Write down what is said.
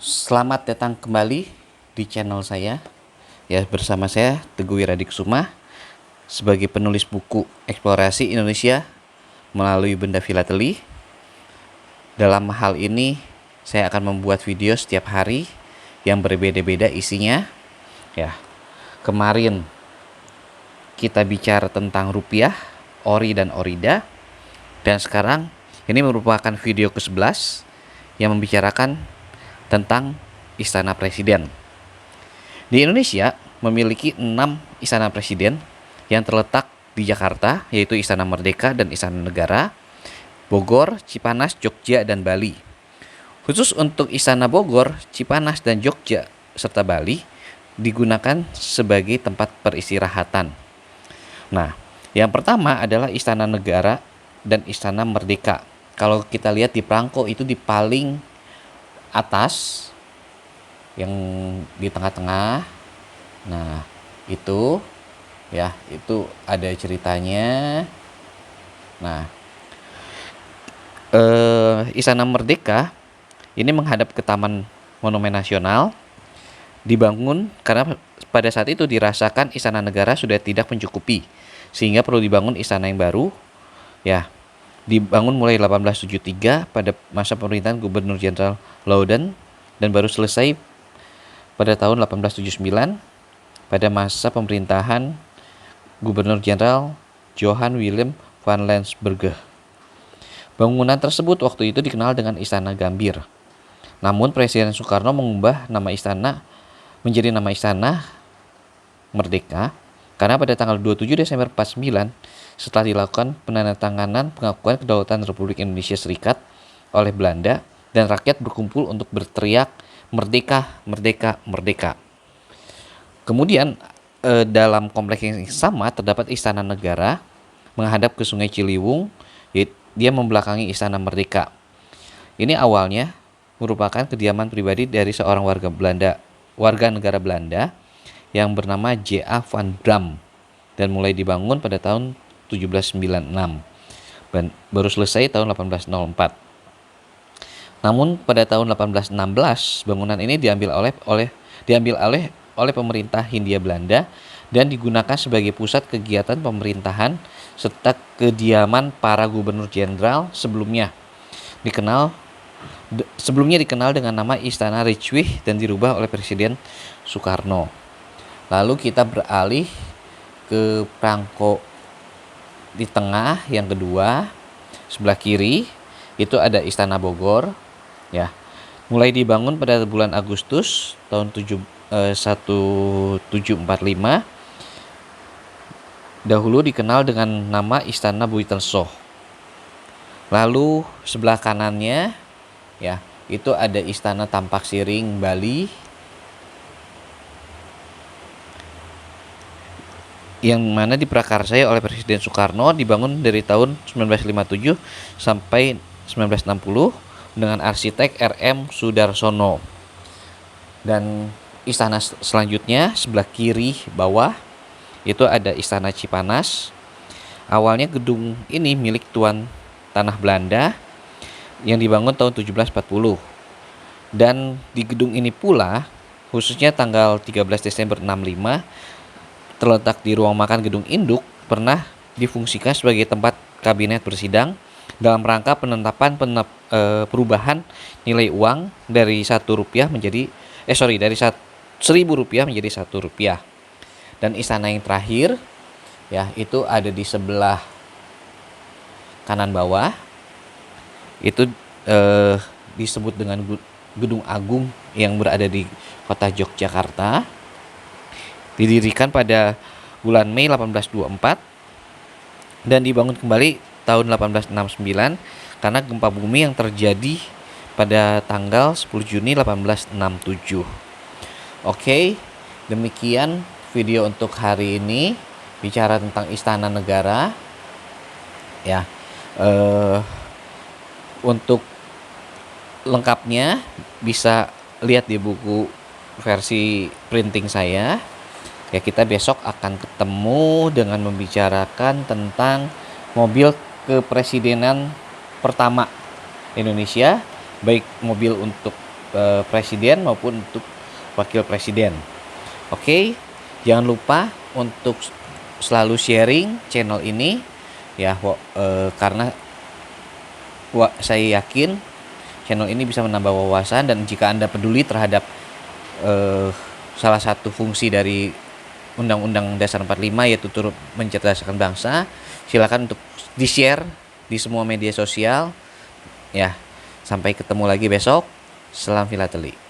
Selamat datang kembali di channel saya. Ya, bersama saya Teguh Wiradikusuma sebagai penulis buku Eksplorasi Indonesia melalui Benda Filateli. Dalam hal ini, saya akan membuat video setiap hari yang berbeda-beda isinya. Ya, kemarin kita bicara tentang rupiah, ori dan orida. Dan sekarang ini merupakan video ke-11 yang membicarakan tentang Istana Presiden. Di Indonesia memiliki 6 istana presiden yang terletak di Jakarta, yaitu Istana Merdeka dan Istana Negara, Bogor, Cipanas, Jogja, dan Bali. Khusus untuk Istana Bogor, Cipanas, dan Jogja serta Bali digunakan sebagai tempat peristirahatan. Nah, yang pertama adalah Istana Negara dan Istana Merdeka. Kalau kita lihat di perangko itu di paling atas, yang di tengah-tengah. Nah, itu ya, itu ada ceritanya. Nah, Istana Merdeka ini menghadap ke Taman Monumen Nasional, dibangun karena pada saat itu dirasakan Istana Negara sudah tidak mencukupi, sehingga perlu dibangun istana yang baru. Ya, dibangun mulai 1873 pada masa pemerintahan Gubernur Jenderal Loudoun dan baru selesai pada tahun 1879 pada masa pemerintahan Gubernur Jenderal Johan Willem van Lensberge. Bangunan tersebut waktu itu dikenal dengan Istana Gambir. Namun Presiden Soekarno mengubah nama istana menjadi nama Istana Merdeka karena pada tanggal 27 Desember 49 setelah dilakukan penandatanganan pengakuan kedaulatan Republik Indonesia Serikat oleh Belanda dan rakyat berkumpul untuk berteriak merdeka, merdeka, merdeka. Kemudian dalam kompleks yang sama terdapat Istana Negara menghadap ke Sungai Ciliwung, dia membelakangi Istana Merdeka. Ini awalnya merupakan kediaman pribadi dari seorang warga negara Belanda yang bernama J.A. van Dam dan mulai dibangun pada tahun 1796 dan baru selesai tahun 1804. Namun pada tahun 1816 bangunan ini diambil alih oleh pemerintah Hindia Belanda dan digunakan sebagai pusat kegiatan pemerintahan serta kediaman para gubernur jenderal sebelumnya dikenal dengan nama Istana Rijswijk dan dirubah oleh Presiden Soekarno. Lalu kita beralih ke perangko di tengah yang kedua, sebelah kiri itu ada Istana Bogor. Ya, mulai dibangun pada bulan Agustus tahun 1745. Dahulu dikenal dengan nama Istana Buitensoh. Lalu sebelah kanannya ya, itu ada Istana Tampak Siring Bali yang mana diprakarsai oleh Presiden Soekarno, dibangun dari tahun 1957 sampai 1960 dengan arsitek R.M. Sudarsono. Dan istana selanjutnya sebelah kiri bawah itu ada Istana Cipanas. Awalnya gedung ini milik Tuan Tanah Belanda yang dibangun tahun 1740. Dan di gedung ini pula khususnya tanggal 13 Desember 65 terletak di ruang makan gedung induk pernah difungsikan sebagai tempat kabinet bersidang dalam rangka penetapan perubahan nilai uang dari Rp1 menjadi dari Rp1.000 menjadi Rp1. Dan istana yang terakhir ya, itu ada di sebelah kanan bawah. Itu disebut dengan Gedung Agung yang berada di kota Yogyakarta. Didirikan pada bulan Mei 1824 dan dibangun kembali tahun 1869 karena gempa bumi yang terjadi pada tanggal 10 Juni 1867. Oke, demikian video untuk hari ini bicara tentang Istana Negara. Ya, untuk lengkapnya bisa lihat di buku versi printing saya. Ya, kita besok akan ketemu dengan membicarakan tentang mobil kepresidenan pertama Indonesia, baik mobil untuk presiden maupun untuk wakil presiden. Oke, jangan lupa untuk selalu sharing channel ini ya, karena saya yakin channel ini bisa menambah wawasan, dan jika Anda peduli terhadap salah satu fungsi dari Undang-Undang Dasar 45 yaitu turut mencerdaskan bangsa, silakan untuk di-share di semua media sosial ya. Sampai ketemu lagi besok. Salam Filateli.